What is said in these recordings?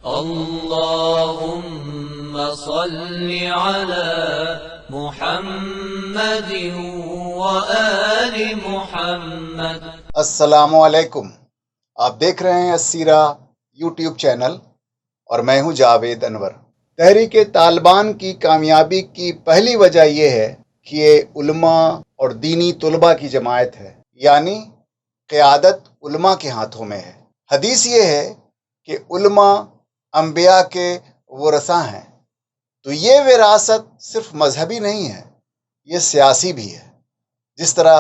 اللهم صل على محمد وآل محمد۔ السلام علیکم، آپ دیکھ رہے ہیں السیرہ یوٹیوب چینل اور میں ہوں جاوید انور۔ تحریک طالبان کی کامیابی کی پہلی وجہ یہ ہے کہ یہ علماء اور دینی طلباء کی جماعت ہے، یعنی قیادت علماء کے ہاتھوں میں ہے۔ حدیث یہ ہے کہ علماء انبیاء کے ورثہ ہیں، تو یہ وراثت صرف مذہبی نہیں ہے، یہ سیاسی بھی ہے۔ جس طرح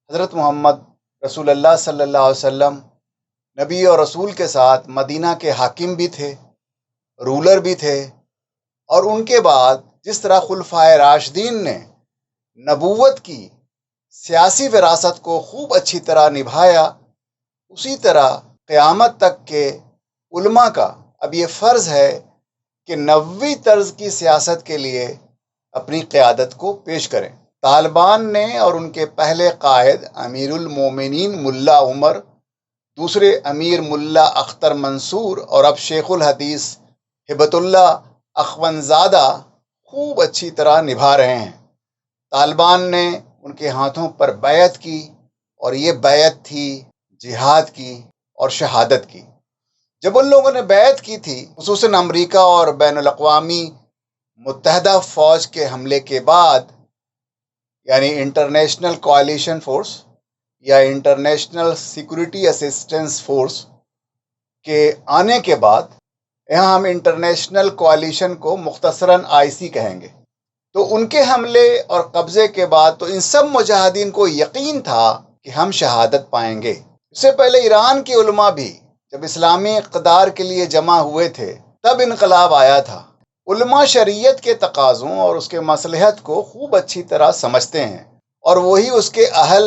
حضرت محمد رسول اللہ صلی اللہ علیہ وسلم نبی اور رسول کے ساتھ مدینہ کے حاکم بھی تھے، رولر بھی تھے، اور ان کے بعد جس طرح خلفائے راشدین نے نبوت کی سیاسی وراثت کو خوب اچھی طرح نبھایا، اسی طرح قیامت تک کے علماء کا اب یہ فرض ہے کہ نبوی طرز کی سیاست کے لیے اپنی قیادت کو پیش کریں۔ طالبان نے اور ان کے پہلے قائد امیر المومنین ملا عمر، دوسرے امیر ملا اختر منصور اور اب شیخ الحدیث ہبت اللہ اخونزادہ خوب اچھی طرح نبھا رہے ہیں۔ طالبان نے ان کے ہاتھوں پر بیعت کی، اور یہ بیعت تھی جہاد کی اور شہادت کی۔ جب ان لوگوں نے بیعت کی تھی، خصوصاً امریکہ اور بین الاقوامی متحدہ فوج کے حملے کے بعد، یعنی انٹرنیشنل کوalition فورس یا انٹرنیشنل سیکورٹی اسسٹنس فورس کے آنے کے بعد، یہاں ہم انٹرنیشنل کوalition کو مختصراً IC کہیں گے، تو ان کے حملے اور قبضے کے بعد تو ان سب مجاہدین کو یقین تھا کہ ہم شہادت پائیں گے۔ اس سے پہلے ایران کے علماء بھی جب اسلامی اقتدار کے لیے جمع ہوئے تھے تب انقلاب آیا تھا۔ علماء شریعت کے تقاضوں اور اس کے مصلحت کو خوب اچھی طرح سمجھتے ہیں، اور وہی اس کے اہل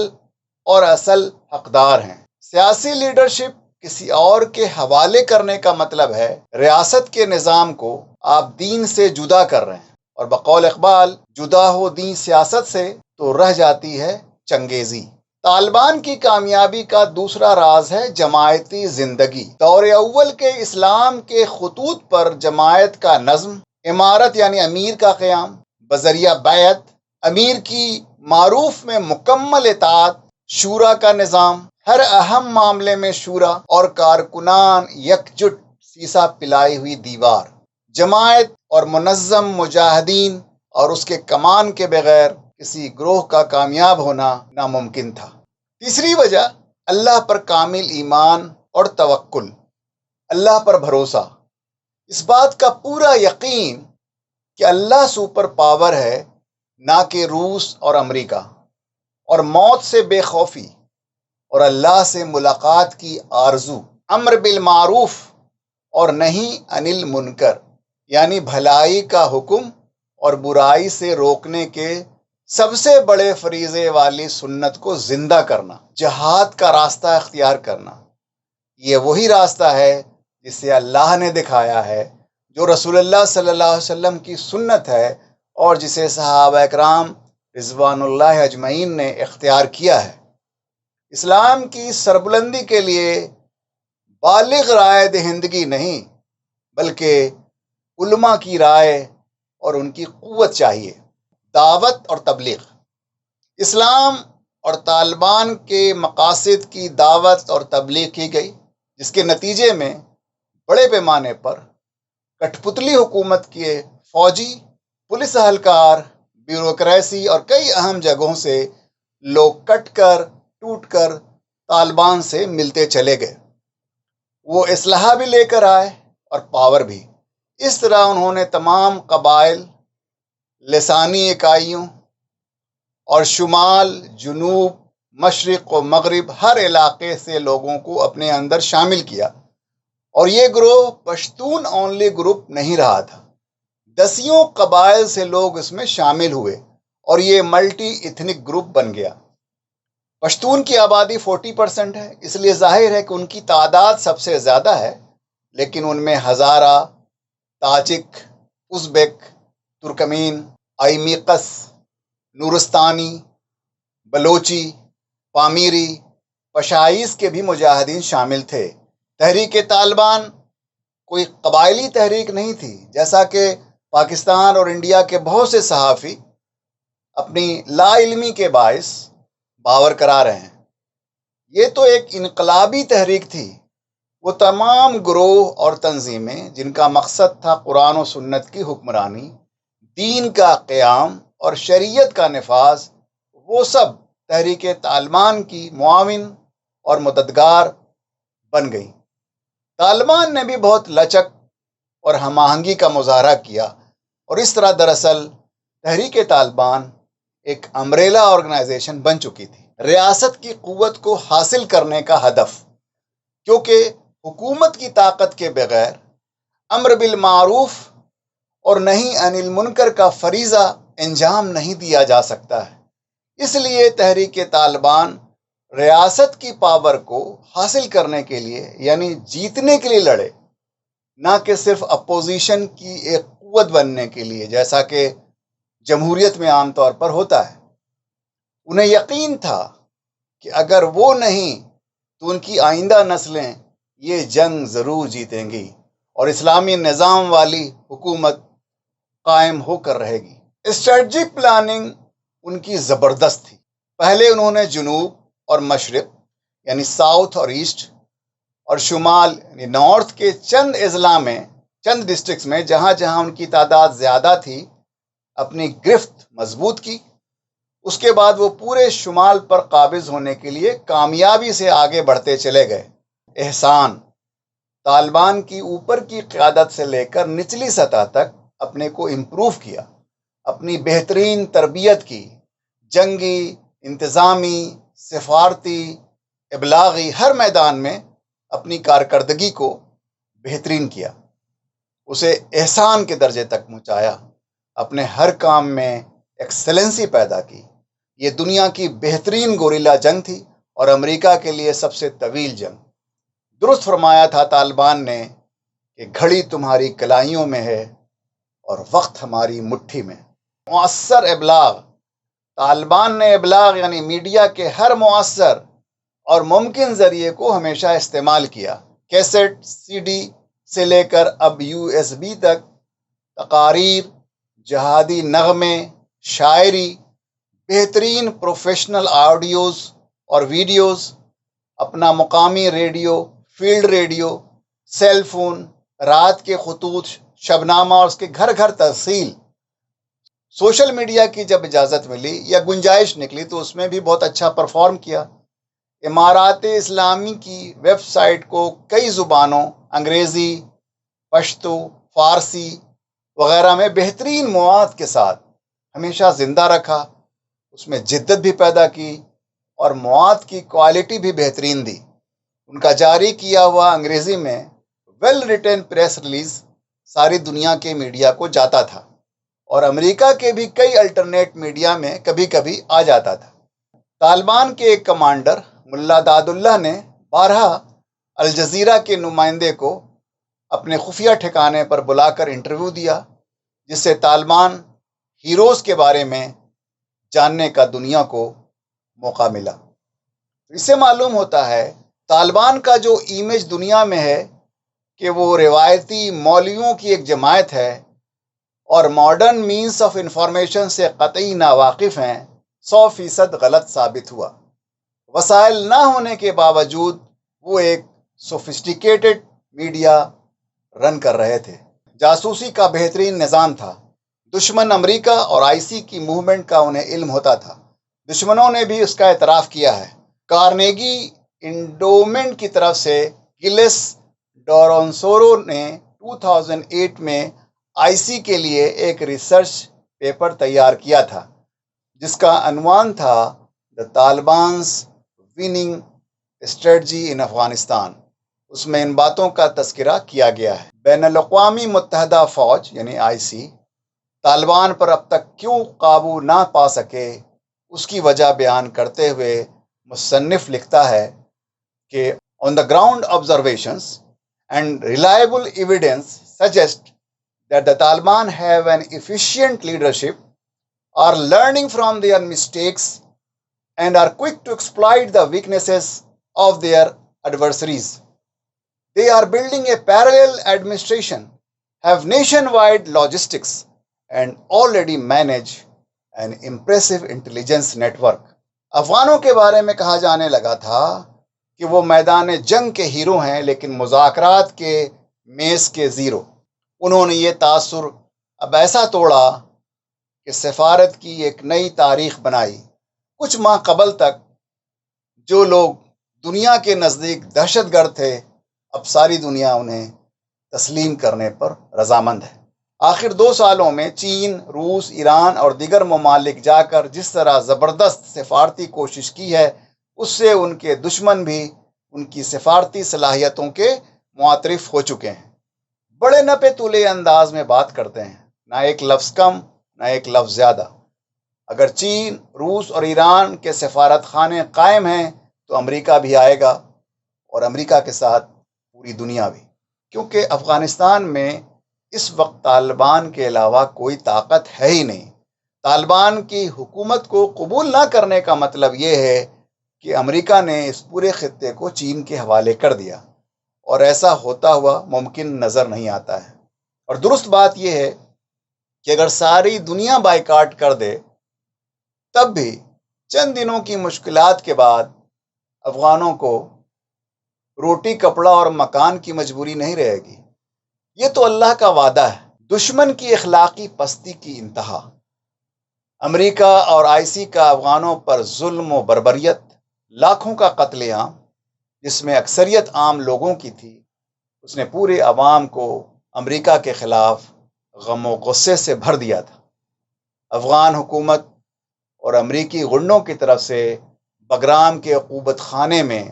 اور اصل حقدار ہیں۔ سیاسی لیڈرشپ کسی اور کے حوالے کرنے کا مطلب ہے ریاست کے نظام کو آپ دین سے جدا کر رہے ہیں، اور بقول اقبال جدا ہو دین سیاست سے تو رہ جاتی ہے چنگیزی۔ طالبان کی کامیابی کا دوسرا راز ہے جماعتی زندگی۔ دور اول کے اسلام کے خطوط پر جماعت کا نظم، امارت یعنی امیر کا قیام بذریعہ بیعت، امیر کی معروف میں مکمل اطاعت، شورا کا نظام، ہر اہم معاملے میں شورا اور کارکنان یکجٹ، سیسا پلائی ہوئی دیوار۔ جماعت اور منظم مجاہدین اور اس کے کمان کے بغیر کسی گروہ کا کامیاب ہونا ناممکن تھا۔ تیسری وجہ اللہ پر کامل ایمان اور توکل، اللہ پر بھروسہ، اس بات کا پورا یقین کہ اللہ سپر پاور ہے، نہ کہ روس اور امریکہ، اور موت سے بے خوفی اور اللہ سے ملاقات کی آرزو، امر بالمعروف اور نہیں عن المنکر، یعنی بھلائی کا حکم اور برائی سے روکنے کے سب سے بڑے فریضے والی سنت کو زندہ کرنا، جہاد کا راستہ اختیار کرنا۔ یہ وہی راستہ ہے جسے اللہ نے دکھایا ہے، جو رسول اللہ صلی اللہ علیہ وسلم کی سنت ہے، اور جسے صحابہ اکرام رضوان اللہ اجمعین نے اختیار کیا ہے۔ اسلام کی سربلندی کے لیے بالغ رائے دہندگی نہیں، بلکہ علماء کی رائے اور ان کی قوت چاہیے۔ دعوت اور تبلیغ، اسلام اور طالبان کے مقاصد کی دعوت اور تبلیغ کی گئی، جس کے نتیجے میں بڑے پیمانے پر کٹھ پتلی حکومت کے فوجی، پولیس اہلکار، بیوروکریسی اور کئی اہم جگہوں سے لوگ کٹ کر ٹوٹ کر طالبان سے ملتے چلے گئے۔ وہ اسلحہ بھی لے کر آئے اور پاور بھی۔ اس طرح انہوں نے تمام قبائل، لسانی اکائیوں اور شمال، جنوب، مشرق و مغرب ہر علاقے سے لوگوں کو اپنے اندر شامل کیا، اور یہ گروہ پشتون اونلی گروپ نہیں رہا تھا۔ دسیوں قبائل سے لوگ اس میں شامل ہوئے اور یہ ملٹی ایتھنک گروپ بن گیا۔ پشتون کی آبادی 40% ہے، اس لیے ظاہر ہے کہ ان کی تعداد سب سے زیادہ ہے، لیکن ان میں ہزارہ، تاجک، ازبیک، ترکمین، آئیمیقس، نورستانی، بلوچی، پامیری، پشائیز کے بھی مجاہدین شامل تھے۔ تحریک طالبان کوئی قبائلی تحریک نہیں تھی، جیسا کہ پاکستان اور انڈیا کے بہت سے صحافی اپنی لا علمی کے باعث باور کرا رہے ہیں۔ یہ تو ایک انقلابی تحریک تھی۔ وہ تمام گروہ اور تنظیمیں جن کا مقصد تھا قرآن و سنت کی حکمرانی، دین کا قیام اور شریعت کا نفاذ، وہ سب تحریک طالبان کی معاون اور مددگار بن گئی۔ طالبان نے بھی بہت لچک اور ہم آہنگی کا مظاہرہ کیا، اور اس طرح دراصل تحریک طالبان ایک امبریلا آرگنائزیشن بن چکی تھی، ریاست کی قوت کو حاصل کرنے کا ہدف، کیونکہ حکومت کی طاقت کے بغیر امر بالمعروف اور نہی عن المنکر کا فریضہ انجام نہیں دیا جا سکتا ہے۔ اس لیے تحریک طالبان ریاست کی پاور کو حاصل کرنے کے لیے، یعنی جیتنے کے لیے لڑے، نہ کہ صرف اپوزیشن کی ایک قوت بننے کے لیے، جیسا کہ جمہوریت میں عام طور پر ہوتا ہے۔ انہیں یقین تھا کہ اگر وہ نہیں تو ان کی آئندہ نسلیں یہ جنگ ضرور جیتیں گی اور اسلامی نظام والی حکومت قائم ہو کر رہے گی۔ اسٹریٹجک پلاننگ ان کی زبردست تھی۔ پہلے انہوں نے جنوب اور مشرق یعنی ساؤتھ اور ایسٹ اور شمال یعنی نارتھ کے چند اضلاع میں، چند ڈسٹرکٹس میں جہاں جہاں ان کی تعداد زیادہ تھی، اپنی گرفت مضبوط کی۔ اس کے بعد وہ پورے شمال پر قابض ہونے کے لیے کامیابی سے آگے بڑھتے چلے گئے۔ احسان طالبان کی اوپر کی قیادت سے لے کر نچلی سطح تک اپنے کو امپروو کیا، اپنی بہترین تربیت کی، جنگی، انتظامی، سفارتی، ابلاغی، ہر میدان میں اپنی کارکردگی کو بہترین کیا، اسے احسان کے درجے تک پہنچایا، اپنے ہر کام میں ایکسلنسی پیدا کی۔ یہ دنیا کی بہترین گوریلا جنگ تھی اور امریکہ کے لیے سب سے طویل جنگ۔ درست فرمایا تھا طالبان نے کہ گھڑی تمہاری کلائیوں میں ہے اور وقت ہماری مٹھی میں۔ مؤثر ابلاغ، طالبان نے ابلاغ یعنی میڈیا کے ہر مؤثر اور ممکن ذریعے کو ہمیشہ استعمال کیا۔ کیسٹ، سی ڈی سے لے کر اب USB تک، تقاریر، جہادی نغمے، شاعری، بہترین پروفیشنل آڈیوز اور ویڈیوز، اپنا مقامی radio, field radio, cell phone, رات کے خطوط، شبنامہ اور اس کے گھر گھر ترسیل۔ سوشل میڈیا کی جب اجازت ملی یا گنجائش نکلی تو اس میں بھی بہت اچھا پرفارم کیا۔ امارات اسلامی کی ویب سائٹ کو کئی زبانوں، انگریزی، پشتو، فارسی وغیرہ میں بہترین مواد کے ساتھ ہمیشہ زندہ رکھا، اس میں جدت بھی پیدا کی اور مواد کی کوالٹی بھی بہترین دی۔ ان کا جاری کیا ہوا انگریزی میں ویل ریٹن پریس ریلیز ساری دنیا کے میڈیا کو جاتا تھا اور امریکہ کے بھی کئی الٹرنیٹ میڈیا میں کبھی کبھی آ جاتا تھا۔ طالبان کے ایک کمانڈر ملا داد اللہ نے بارہا الجزیرہ کے نمائندے کو اپنے خفیہ ٹھکانے پر بلا کر انٹرویو دیا، جس سے طالبان ہیروز کے بارے میں جاننے کا دنیا کو موقع ملا۔ اس سے معلوم ہوتا ہے طالبان کا جو ایمیج دنیا میں ہے کہ وہ روایتی مولویوں کی ایک جماعت ہے اور ماڈرن مینس آف انفارمیشن سے قطعی ناواقف ہیں، 100% غلط ثابت ہوا۔ وسائل نہ ہونے کے باوجود وہ ایک سوفسٹیکیٹڈ میڈیا رن کر رہے تھے۔ جاسوسی کا بہترین نظام تھا۔ دشمن امریکہ اور IC کی موومنٹ کا انہیں علم ہوتا تھا۔ دشمنوں نے بھی اس کا اعتراف کیا ہے۔ کارنیگی انڈومنٹ کی طرف سے گلس ڈورونسورو نے 2008 میں IC کے لیے ایک ریسرچ پیپر تیار کیا تھا جس کا عنوان تھا The Taliban's Winning Strategy in Afghanistan۔ اس میں ان باتوں کا تذکرہ کیا گیا ہے۔ بین الاقوامی متحدہ فوج یعنی IC طالبان پر اب تک کیوں قابو نہ پا سکے، اس کی وجہ بیان کرتے ہوئے مصنف لکھتا ہے کہ on the ground observations and reliable evidence suggest that the Taliban have an efficient leadership, are learning from their mistakes and are quick to exploit the weaknesses of their adversaries۔ They are building a parallel administration, have nationwide logistics, and already manage an impressive intelligence network. افغانوں کے بارے میں کہا جانے لگا تھا کہ وہ میدان جنگ کے ہیرو ہیں لیکن مذاکرات کے میز کے زیرو. انہوں نے یہ تاثر اب ایسا توڑا کہ سفارت کی ایک نئی تاریخ بنائی. کچھ ماہ قبل تک جو لوگ دنیا کے نزدیک دہشت گرد تھے، اب ساری دنیا انہیں تسلیم کرنے پر رضامند ہے. آخر 2 سالوں میں چین، روس، ایران اور دیگر ممالک جا کر جس طرح زبردست سفارتی کوشش کی ہے، اس سے ان کے دشمن بھی ان کی سفارتی صلاحیتوں کے معترف ہو چکے ہیں. بڑے نپے تلے انداز میں بات کرتے ہیں، نہ ایک لفظ کم نہ ایک لفظ زیادہ. اگر چین، روس اور ایران کے سفارت خانے قائم ہیں تو امریکہ بھی آئے گا، اور امریکہ کے ساتھ پوری دنیا بھی. کیونکہ افغانستان میں اس وقت طالبان کے علاوہ کوئی طاقت ہے ہی نہیں. طالبان کی حکومت کو قبول نہ کرنے کا مطلب یہ ہے کہ امریکہ نے اس پورے خطے کو چین کے حوالے کر دیا، اور ایسا ہوتا ہوا ممکن نظر نہیں آتا ہے. اور درست بات یہ ہے کہ اگر ساری دنیا بائیکاٹ کر دے تب بھی چند دنوں کی مشکلات کے بعد افغانوں کو روٹی، کپڑا اور مکان کی مجبوری نہیں رہے گی. یہ تو اللہ کا وعدہ ہے. دشمن کی اخلاقی پستی کی انتہا. امریکہ اور آئی سی کا افغانوں پر ظلم و بربریت، لاکھوں کا قتل عام جس میں اکثریت عام لوگوں کی تھی، اس نے پورے عوام کو امریکہ کے خلاف غم و غصے سے بھر دیا تھا. افغان حکومت اور امریکی غنڈوں کی طرف سے بگرام کے عقوبت خانے میں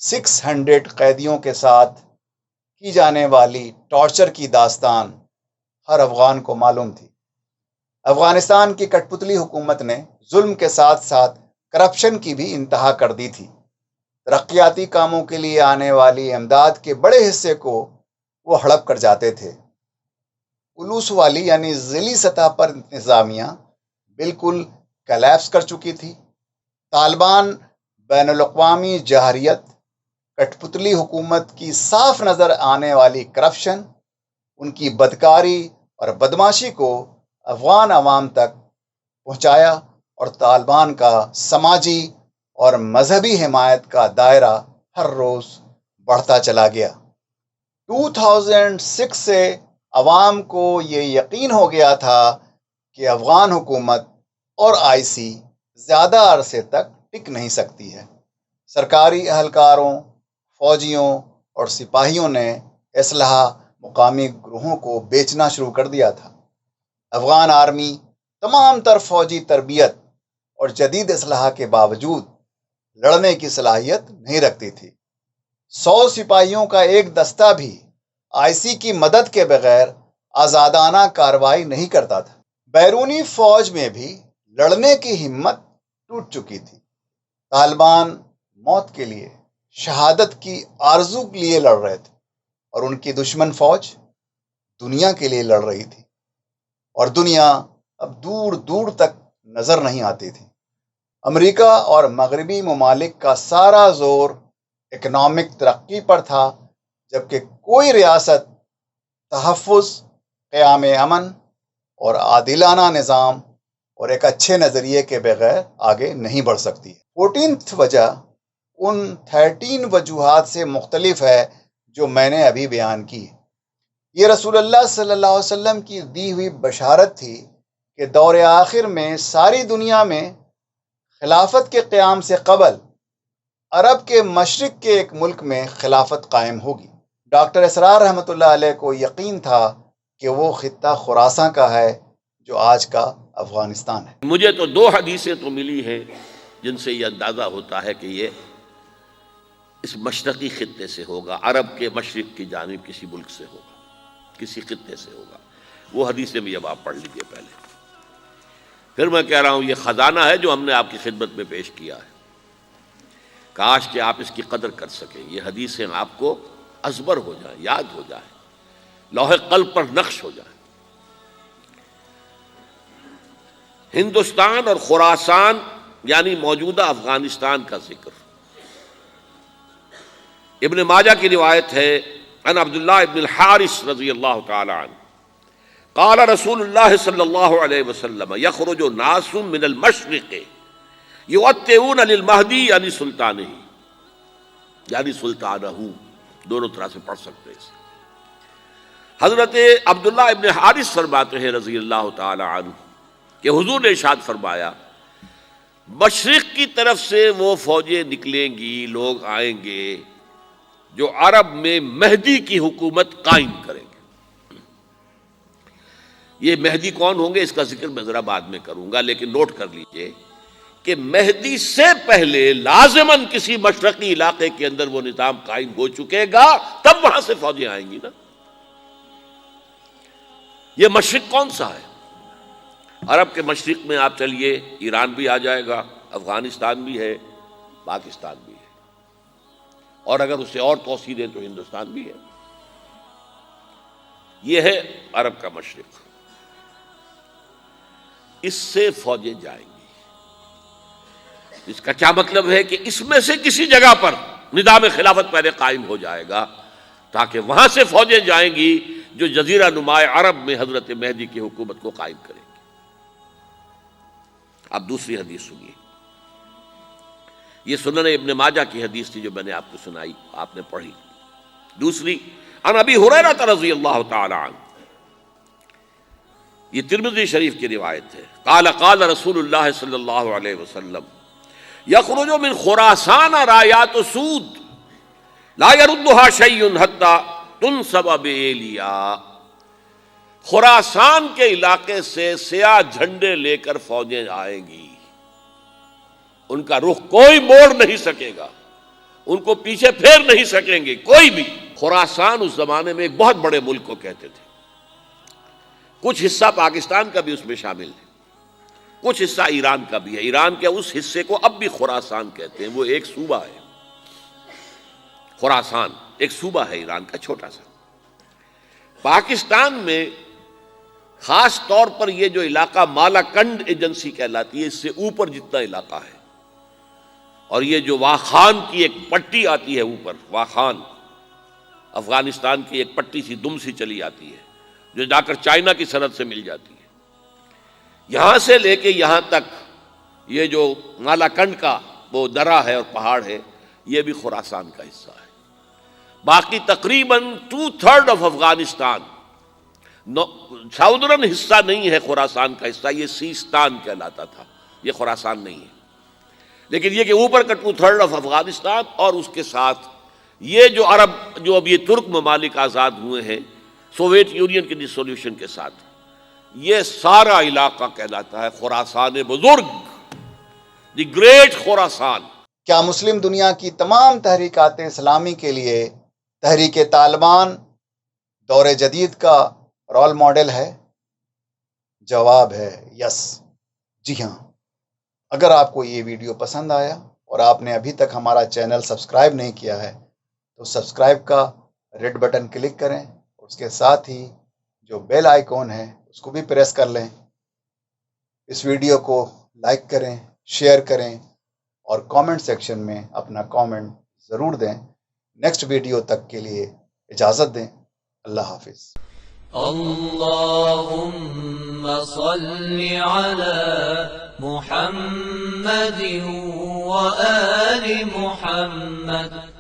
600 قیدیوں کے ساتھ کی جانے والی ٹارچر کی داستان ہر افغان کو معلوم تھی. افغانستان کی کٹ پتلی حکومت نے ظلم کے ساتھ ساتھ کرپشن کی بھی انتہا کر دی تھی. ترقیاتی کاموں کے لیے آنے والی امداد کے بڑے حصے کو وہ ہڑپ کر جاتے تھے. پولیس والی یعنی ضلعی سطح پر انتظامیہ بالکل کلیپس کر چکی تھی. طالبان، بین الاقوامی جارحیت، کٹ پتلی حکومت کی صاف نظر آنے والی کرپشن، ان کی بدکاری اور بدماشی کو افغان عوام تک پہنچایا، اور طالبان کا سماجی اور مذہبی حمایت کا دائرہ ہر روز بڑھتا چلا گیا. 2006 سے عوام کو یہ یقین ہو گیا تھا کہ افغان حکومت اور آئی سی زیادہ عرصے تک ٹک نہیں سکتی ہے. سرکاری اہلکاروں، فوجیوں اور سپاہیوں نے اسلحہ مقامی گروہوں کو بیچنا شروع کر دیا تھا. افغان آرمی تمام تر فوجی تربیت اور جدید اسلحہ کے باوجود لڑنے کی صلاحیت نہیں رکھتی تھی. 100 سپاہیوں کا ایک دستہ بھی آئی سی کی مدد کے بغیر آزادانہ کارروائی نہیں کرتا تھا. بیرونی فوج میں بھی لڑنے کی ہمت ٹوٹ چکی تھی. طالبان موت کے لیے، شہادت کی آرزو کے لیے لڑ رہے تھے، اور ان کی دشمن فوج دنیا کے لیے لڑ رہی تھی، اور دنیا اب دور دور تک نظر نہیں آتی تھی. امریکہ اور مغربی ممالک کا سارا زور اکنامک ترقی پر تھا، جبکہ کوئی ریاست تحفظ، قیام امن اور عادلانہ نظام اور ایک اچھے نظریے کے بغیر آگے نہیں بڑھ سکتی. 14th وجہ ان 13 وجوہات سے مختلف ہے جو میں نے ابھی بیان کی. یہ رسول اللہ صلی اللہ علیہ وسلم کی دی ہوئی بشارت تھی کہ دور آخر میں ساری دنیا میں خلافت کے قیام سے قبل عرب کے مشرق کے ایک ملک میں خلافت قائم ہوگی. ڈاکٹر اسرار رحمۃ اللہ علیہ کو یقین تھا کہ وہ خطہ خراساں کا ہے جو آج کا افغانستان ہے. مجھے تو 2 حدیثیں تو ملی ہیں جن سے یہ اندازہ ہوتا ہے کہ یہ اس مشرقی خطے سے ہوگا، عرب کے مشرق کی جانب کسی ملک سے ہوگا، کسی خطے سے ہوگا. وہ حدیثیں بھی اب آپ پڑھ لیجئے پہلے. پھر میں کہہ رہا ہوں یہ خزانہ ہے جو ہم نے آپ کی خدمت میں پیش کیا ہے. کاش کہ آپ اس کی قدر کر سکیں. یہ حدیثیں آپ کو ازبر ہو جائیں، یاد ہو جائیں، لوح قلب پر نقش ہو جائیں. ہندوستان اور خراسان یعنی موجودہ افغانستان کا ذکر ابن ماجہ کی روایت ہے عن عبداللہ ابن الحارث رضی اللہ تعالی عنہ قال رسول اللہ صلی اللہ علیہ وسلم یخرج ناس من المشرق یؤتئون للمہدی یعنی سلطانہ، یعنی سلطانہ، دونوں طرح سے پڑھ سکتے ہیں۔ حضرت عبداللہ ابن حارث فرماتے ہیں رضی اللہ تعالی عنہ کہ حضور نے ارشاد فرمایا مشرق کی طرف سے وہ فوجیں نکلیں گی، لوگ آئیں گے جو عرب میں مہدی کی حکومت قائم کریں گے۔ یہ مہدی کون ہوں گے اس کا ذکر میں ذرا بعد میں کروں گا، لیکن نوٹ کر لیجئے کہ مہدی سے پہلے لازماً کسی مشرقی علاقے کے اندر وہ نظام قائم ہو چکے گا، تب وہاں سے فوجیں آئیں گی نا۔ یہ مشرق کون سا ہے؟ عرب کے مشرق میں آپ چلیے ایران بھی آ جائے گا، افغانستان بھی ہے، پاکستان بھی ہے، اور اگر اسے اور توسیع دیں تو ہندوستان بھی ہے۔ یہ ہے عرب کا مشرق، اس سے فوجیں جائیں گی۔ اس کا کیا مطلب ہے کہ اس میں سے کسی جگہ پر نظام خلافت پہلے قائم ہو جائے گا تاکہ وہاں سے فوجیں جائیں گی جو جزیرہ نماء عرب میں حضرت مہدی کی حکومت کو قائم کریں گی۔ اب دوسری حدیث سنیے، یہ سنن ابن ماجہ کی حدیث تھی جو میں نے آپ کو سنائی، آپ نے پڑھی۔ دوسری عن ابی ہریرہ رضی اللہ تعالی عنہ، یہ ترمذی شریف کی روایت ہے، قال قال رسول اللہ صلی اللہ علیہ وسلم یخرج من خراسان رایات سود لا یردها شیء حتی تنصب بایلیا، خراسان کے علاقے سے سیاہ جھنڈے لے کر فوجیں آئیں گی، ان کا رخ کوئی موڑ نہیں سکے گا، ان کو پیچھے پھیر نہیں سکیں گے کوئی بھی۔ خراسان اس زمانے میں ایک بہت بڑے ملک کو کہتے تھے، کچھ حصہ پاکستان کا بھی اس میں شامل ہے، کچھ حصہ ایران کا بھی ہے۔ ایران کے اس حصے کو اب بھی خراسان کہتے ہیں، وہ ایک صوبہ ہے۔ خراسان ایک صوبہ ہے ایران کا چھوٹا سا۔ پاکستان میں خاص طور پر یہ جو علاقہ مالا کنڈ ایجنسی کہلاتی ہے، اس سے اوپر جتنا علاقہ ہے، اور یہ جو واخان کی ایک پٹی آتی ہے اوپر، واخان افغانستان کی ایک پٹی سی دم سی چلی آتی ہے جو جا کر چائنا کی سرحد سے مل جاتی ہے، یہاں سے لے کے یہاں تک یہ جو مالا کنڈ کا وہ درہ ہے اور پہاڑ ہے، یہ بھی خراسان کا حصہ ہے۔ باقی تقریباً 2/3 آف افغانستان ساؤدرن حصہ نہیں ہے خراسان کا حصہ، یہ سیستان کہلاتا تھا، یہ خراسان نہیں ہے۔ لیکن یہ کہ اوپر کا 2/3 آف افغانستان اور اس کے ساتھ یہ جو عرب جو اب یہ ترک ممالک آزاد ہوئے ہیں سوویت یونین کی ڈسولوشن کے ساتھ، یہ سارا علاقہ کہلاتا ہے خراسان بزرگ، دی گریٹ خراسان۔ کیا مسلم دنیا کی تمام تحریکات اسلامی کے لیے تحریک طالبان دور جدید کا رول ماڈل ہے؟ جواب ہے یس، جی ہاں۔ اگر آپ کو یہ ویڈیو پسند آیا اور آپ نے ابھی تک ہمارا چینل سبسکرائب نہیں کیا ہے تو سبسکرائب کا ریڈ بٹن کلک کریں، اور اس کے ساتھ ہی جو بیل آئیکن ہے اس کو بھی پریس کر لیں۔ اس ویڈیو کو لائک کریں، شیئر کریں اور کامنٹ سیکشن میں اپنا کامنٹ ضرور دیں۔ نیکسٹ ویڈیو تک کے لیے اجازت دیں۔ اللہ حافظ۔ اللهم صل على محمد وآل محمد